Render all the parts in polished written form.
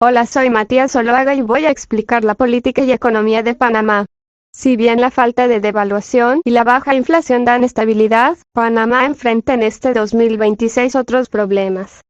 Hola, soy Matías Zuluaga y voy a explicar la política y economía de Panamá. Si bien la falta de devaluación y la baja inflación dan estabilidad, Panamá enfrenta en este 2026 otros problemas.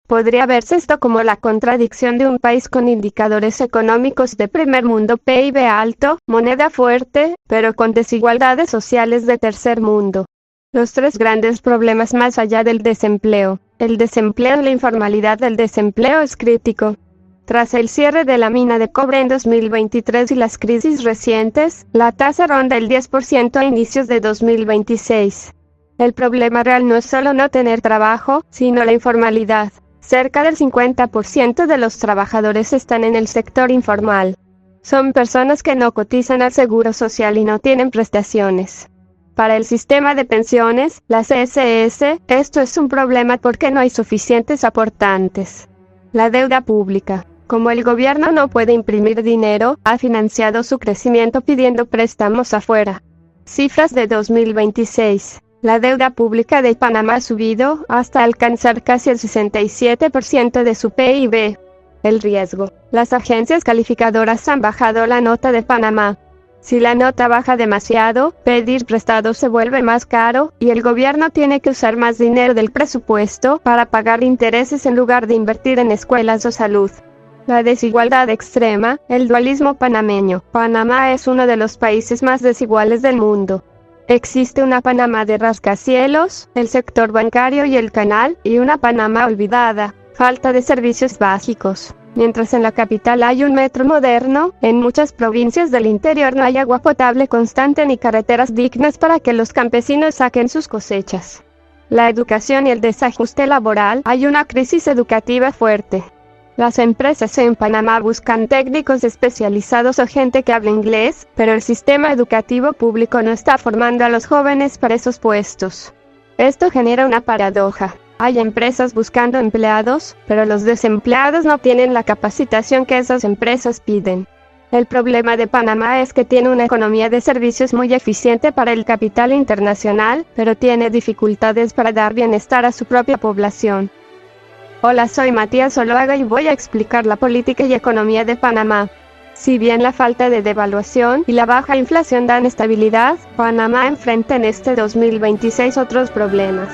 Podría verse esto como la contradicción de un país con indicadores económicos de primer mundo, PIB alto, moneda fuerte, pero con desigualdades sociales de tercer mundo. Los tres grandes problemas más allá del desempleo. El desempleo y la informalidad del desempleo es crítico. Tras el cierre de la mina de cobre en 2023 y las crisis recientes, la tasa ronda el 10% a inicios de 2026. El problema real no es solo no tener trabajo, sino la informalidad. Cerca del 50% de los trabajadores están en el sector informal. Son personas que no cotizan al seguro social y no tienen prestaciones. Para el sistema de pensiones, la CSS, esto es un problema porque no hay suficientes aportantes. La deuda pública. Como el gobierno no puede imprimir dinero, ha financiado su crecimiento pidiendo préstamos afuera. Cifras de 2026. La deuda pública de Panamá ha subido hasta alcanzar casi el 67% de su PIB. El riesgo. Las agencias calificadoras han bajado la nota de Panamá. Si la nota baja demasiado, pedir prestado se vuelve más caro, y el gobierno tiene que usar más dinero del presupuesto para pagar intereses en lugar de invertir en escuelas o salud. La desigualdad extrema, el dualismo panameño. Panamá es uno de los países más desiguales del mundo. Existe una Panamá de rascacielos, el sector bancario y el canal, y una Panamá olvidada, falta de servicios básicos. Mientras en la capital hay un metro moderno, en muchas provincias del interior no hay agua potable constante ni carreteras dignas para que los campesinos saquen sus cosechas. La educación y el desajuste laboral, hay una crisis educativa fuerte. Las empresas en Panamá buscan técnicos especializados o gente que hable inglés, pero el sistema educativo público no está formando a los jóvenes para esos puestos. Esto genera una paradoja. Hay empresas buscando empleados, pero los desempleados no tienen la capacitación que esas empresas piden. El problema de Panamá es que tiene una economía de servicios muy eficiente para el capital internacional, pero tiene dificultades para dar bienestar a su propia población. Hola, soy Matías Zuluaga y voy a explicar la política y economía de Panamá. Si bien la falta de devaluación y la baja inflación dan estabilidad, Panamá enfrenta en este 2026 otros problemas.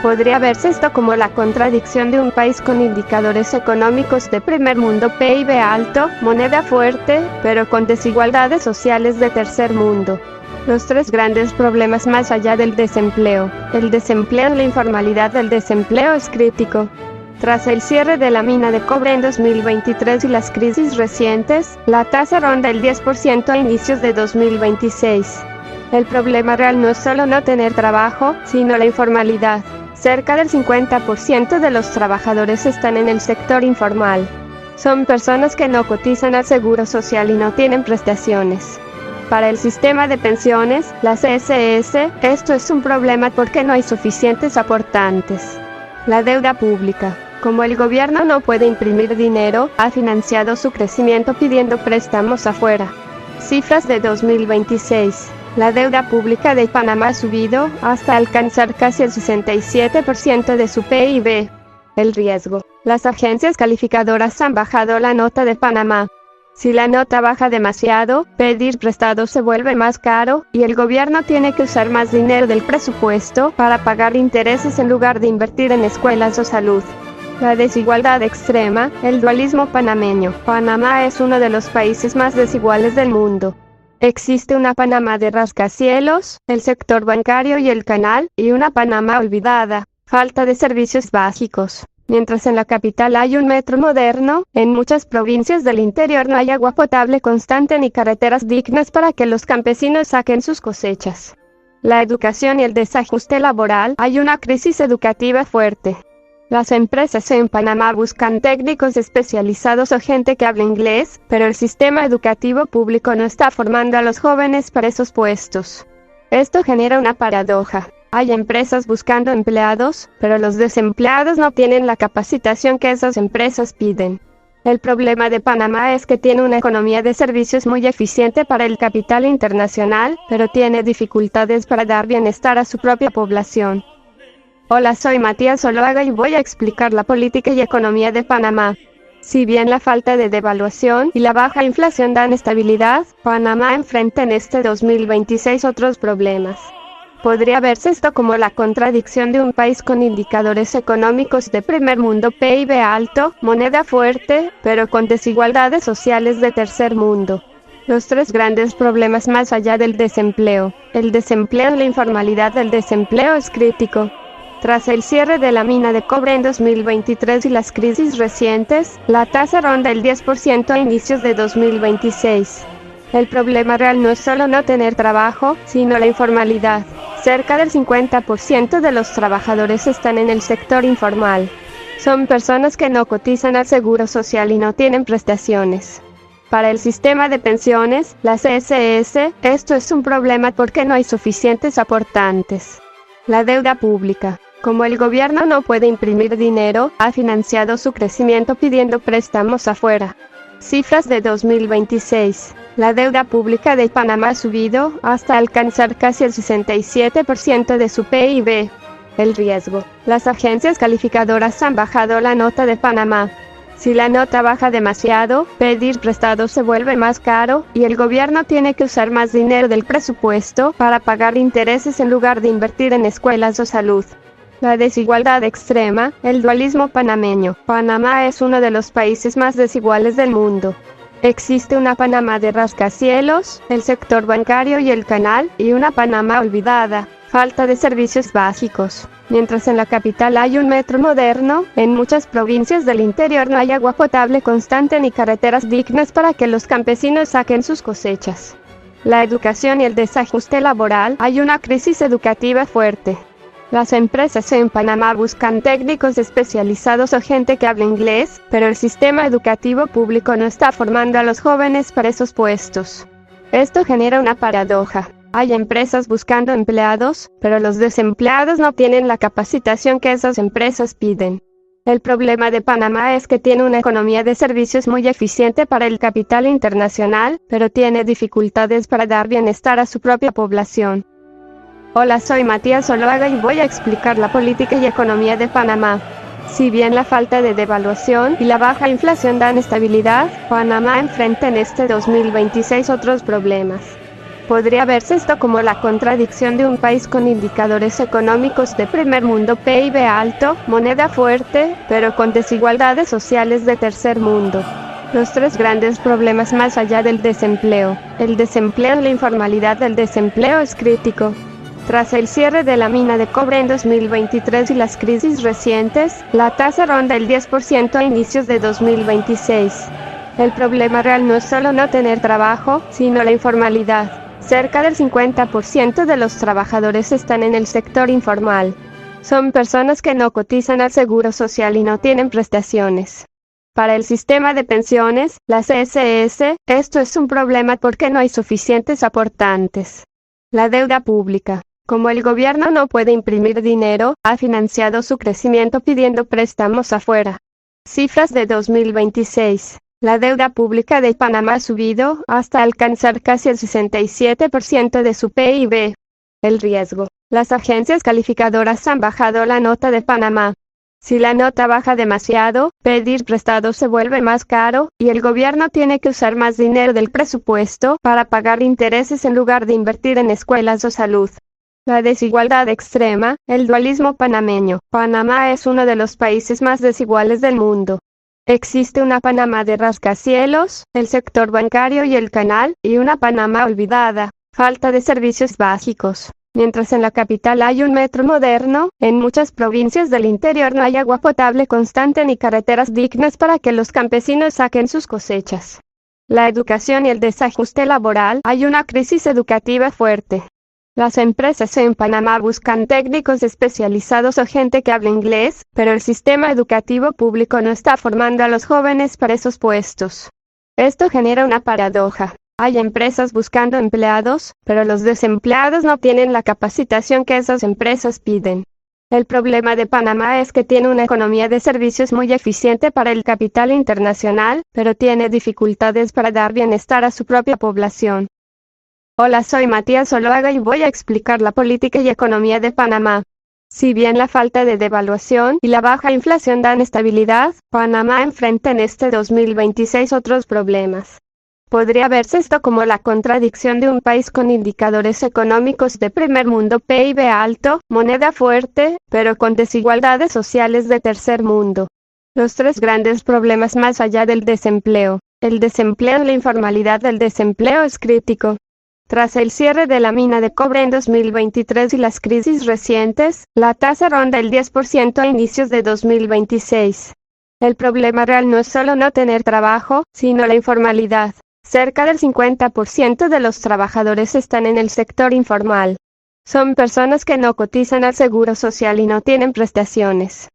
Podría verse esto como la contradicción de un país con indicadores económicos de primer mundo, PIB alto, moneda fuerte, pero con desigualdades sociales de tercer mundo. Los tres grandes problemas más allá del desempleo. El desempleo y la informalidad del desempleo es crítico. Tras el cierre de la mina de cobre en 2023 y las crisis recientes, la tasa ronda el 10% a inicios de 2026. El problema real no es solo no tener trabajo, sino la informalidad. Cerca del 50% de los trabajadores están en el sector informal. Son personas que no cotizan al seguro social y no tienen prestaciones. Para el sistema de pensiones, la CSS, esto es un problema porque no hay suficientes aportantes. La deuda pública. Como el gobierno no puede imprimir dinero, ha financiado su crecimiento pidiendo préstamos afuera. Cifras de 2026. La deuda pública de Panamá ha subido hasta alcanzar casi el 67% de su PIB. El riesgo. Las agencias calificadoras han bajado la nota de Panamá. Si la nota baja demasiado, pedir prestado se vuelve más caro, y el gobierno tiene que usar más dinero del presupuesto para pagar intereses en lugar de invertir en escuelas o salud. La desigualdad extrema, el dualismo panameño. Panamá es uno de los países más desiguales del mundo. Existe una Panamá de rascacielos, el sector bancario y el canal, y una Panamá olvidada, falta de servicios básicos. Mientras en la capital hay un metro moderno, en muchas provincias del interior no hay agua potable constante ni carreteras dignas para que los campesinos saquen sus cosechas. La educación y el desajuste laboral, hay una crisis educativa fuerte. Las empresas en Panamá buscan técnicos especializados o gente que hable inglés, pero el sistema educativo público no está formando a los jóvenes para esos puestos. Esto genera una paradoja. Hay empresas buscando empleados, pero los desempleados no tienen la capacitación que esas empresas piden. El problema de Panamá es que tiene una economía de servicios muy eficiente para el capital internacional, pero tiene dificultades para dar bienestar a su propia población. Hola, soy Matías Zuluaga y voy a explicar la política y economía de Panamá. Si bien la falta de devaluación y la baja inflación dan estabilidad, Panamá enfrenta en este 2026 otros problemas. Podría verse esto como la contradicción de un país con indicadores económicos de primer mundo, PIB alto, moneda fuerte, pero con desigualdades sociales de tercer mundo. Los tres grandes problemas más allá del desempleo. El desempleo y la informalidad del desempleo es crítico. Tras el cierre de la mina de cobre en 2023 y las crisis recientes, la tasa ronda el 10% a inicios de 2026. El problema real no es solo no tener trabajo, sino la informalidad. Cerca del 50% de los trabajadores están en el sector informal. Son personas que no cotizan al seguro social y no tienen prestaciones. Para el sistema de pensiones, la CSS, esto es un problema porque no hay suficientes aportantes. La deuda pública. Como el gobierno no puede imprimir dinero, ha financiado su crecimiento pidiendo préstamos afuera. Cifras de 2026. La deuda pública de Panamá ha subido hasta alcanzar casi el 67% de su PIB. El riesgo. Las agencias calificadoras han bajado la nota de Panamá. Si la nota baja demasiado, pedir prestado se vuelve más caro, y el gobierno tiene que usar más dinero del presupuesto para pagar intereses en lugar de invertir en escuelas o salud. La desigualdad extrema, el dualismo panameño. Panamá es uno de los países más desiguales del mundo. Existe una Panamá de rascacielos, el sector bancario y el canal, y una Panamá olvidada, falta de servicios básicos. Mientras en la capital hay un metro moderno, en muchas provincias del interior no hay agua potable constante ni carreteras dignas para que los campesinos saquen sus cosechas. La educación y el desajuste laboral, hay una crisis educativa fuerte. Las empresas en Panamá buscan técnicos especializados o gente que hable inglés, pero el sistema educativo público no está formando a los jóvenes para esos puestos. Esto genera una paradoja. Hay empresas buscando empleados, pero los desempleados no tienen la capacitación que esas empresas piden. El problema de Panamá es que tiene una economía de servicios muy eficiente para el capital internacional, pero tiene dificultades para dar bienestar a su propia población. Hola, soy Matías Zuluaga y voy a explicar la política y economía de Panamá. Si bien la falta de devaluación y la baja inflación dan estabilidad, Panamá enfrenta en este 2026 otros problemas. Podría verse esto como la contradicción de un país con indicadores económicos de primer mundo, PIB alto, moneda fuerte, pero con desigualdades sociales de tercer mundo. Los tres grandes problemas más allá del desempleo. El desempleo y la informalidad del desempleo es crítico. Tras el cierre de la mina de cobre en 2023 y las crisis recientes, la tasa ronda el 10% a inicios de 2026. El problema real no es solo no tener trabajo, sino la informalidad. Cerca del 50% de los trabajadores están en el sector informal. Son personas que no cotizan al seguro social y no tienen prestaciones. Para el sistema de pensiones, la CSS, esto es un problema porque no hay suficientes aportantes. La deuda pública. Como el gobierno no puede imprimir dinero, ha financiado su crecimiento pidiendo préstamos afuera. Cifras de 2026. La deuda pública de Panamá ha subido hasta alcanzar casi el 67% de su PIB. El riesgo. Las agencias calificadoras han bajado la nota de Panamá. Si la nota baja demasiado, pedir prestado se vuelve más caro, y el gobierno tiene que usar más dinero del presupuesto para pagar intereses en lugar de invertir en escuelas o salud. La desigualdad extrema, el dualismo panameño. Panamá es uno de los países más desiguales del mundo. Existe una Panamá de rascacielos, el sector bancario y el canal, y una Panamá olvidada, falta de servicios básicos. Mientras en la capital hay un metro moderno, en muchas provincias del interior no hay agua potable constante ni carreteras dignas para que los campesinos saquen sus cosechas. La educación y el desajuste laboral, hay una crisis educativa fuerte. Las empresas en Panamá buscan técnicos especializados o gente que hable inglés, pero el sistema educativo público no está formando a los jóvenes para esos puestos. Esto genera una paradoja. Hay empresas buscando empleados, pero los desempleados no tienen la capacitación que esas empresas piden. El problema de Panamá es que tiene una economía de servicios muy eficiente para el capital internacional, pero tiene dificultades para dar bienestar a su propia población. Hola, soy Matías Zuluaga y voy a explicar la política y economía de Panamá. Si bien la falta de devaluación y la baja inflación dan estabilidad, Panamá enfrenta en este 2026 otros problemas. Podría verse esto como la contradicción de un país con indicadores económicos de primer mundo, PIB alto, moneda fuerte, pero con desigualdades sociales de tercer mundo. Los tres grandes problemas más allá del desempleo. El desempleo y la informalidad del desempleo es crítico. Tras el cierre de la mina de cobre en 2023 y las crisis recientes, la tasa ronda el 10% a inicios de 2026. El problema real no es solo no tener trabajo, sino la informalidad. Cerca del 50% de los trabajadores están en el sector informal. Son personas que no cotizan al seguro social y no tienen prestaciones.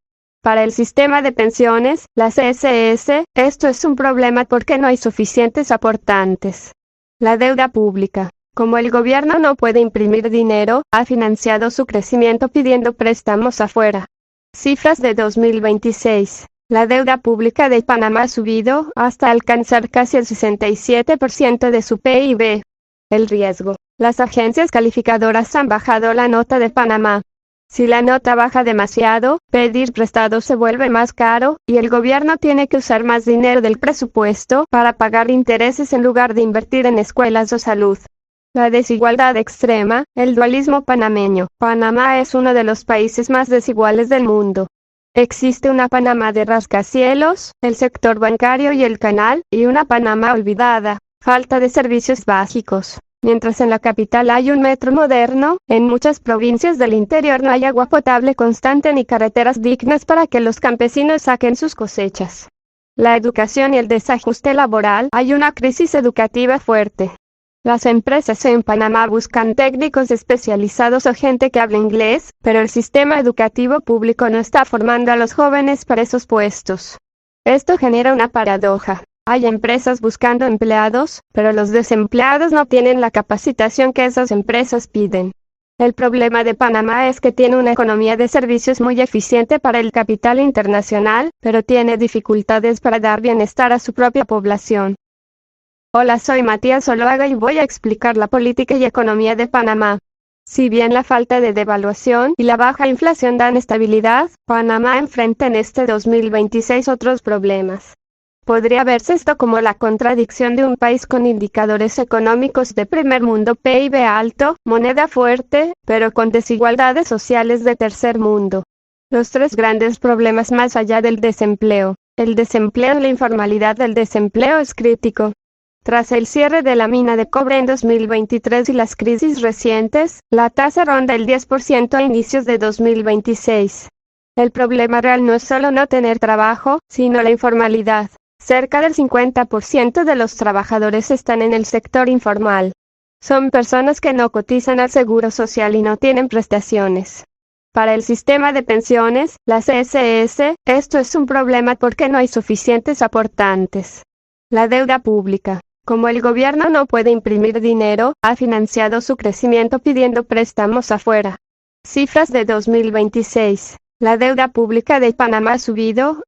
Para el sistema de pensiones, la CSS, esto es un problema porque no hay suficientes aportantes. La deuda pública. Como el gobierno no puede imprimir dinero, ha financiado su crecimiento pidiendo préstamos afuera. Cifras de 2026. La deuda pública de Panamá ha subido hasta alcanzar casi el 67% de su PIB. El riesgo. Las agencias calificadoras han bajado la nota de Panamá. Si la nota baja demasiado, pedir prestado se vuelve más caro, y el gobierno tiene que usar más dinero del presupuesto para pagar intereses en lugar de invertir en escuelas o salud. La desigualdad extrema, el dualismo panameño. Panamá es uno de los países más desiguales del mundo. Existe una Panamá de rascacielos, el sector bancario y el canal, y una Panamá olvidada, falta de servicios básicos. Mientras en la capital hay un metro moderno, en muchas provincias del interior no hay agua potable constante ni carreteras dignas para que los campesinos saquen sus cosechas. La educación y el desajuste laboral, hay una crisis educativa fuerte. Las empresas en Panamá buscan técnicos especializados o gente que hable inglés, pero el sistema educativo público no está formando a los jóvenes para esos puestos. Esto genera una paradoja. Hay empresas buscando empleados, pero los desempleados no tienen la capacitación que esas empresas piden. El problema de Panamá es que tiene una economía de servicios muy eficiente para el capital internacional, pero tiene dificultades para dar bienestar a su propia población. Hola, soy Matías Zuluaga y voy a explicar la política y economía de Panamá. Si bien la falta de devaluación y la baja inflación dan estabilidad, Panamá enfrenta en este 2026 otros problemas. Podría verse esto como la contradicción de un país con indicadores económicos de primer mundo, PIB alto, moneda fuerte, pero con desigualdades sociales de tercer mundo. Los tres grandes problemas más allá del desempleo. El desempleo y la informalidad del desempleo es crítico. Tras el cierre de la mina de cobre en 2023 y las crisis recientes, la tasa ronda el 10% a inicios de 2026. El problema real no es solo no tener trabajo, sino la informalidad. Cerca del 50% de los trabajadores están en el sector informal. Son personas que no cotizan al seguro social y no tienen prestaciones. Para el sistema de pensiones, la CSS, esto es un problema porque no hay suficientes aportantes. La deuda pública. Como el gobierno no puede imprimir dinero, ha financiado su crecimiento pidiendo préstamos afuera. Cifras de 2026. La deuda pública de Panamá ha subido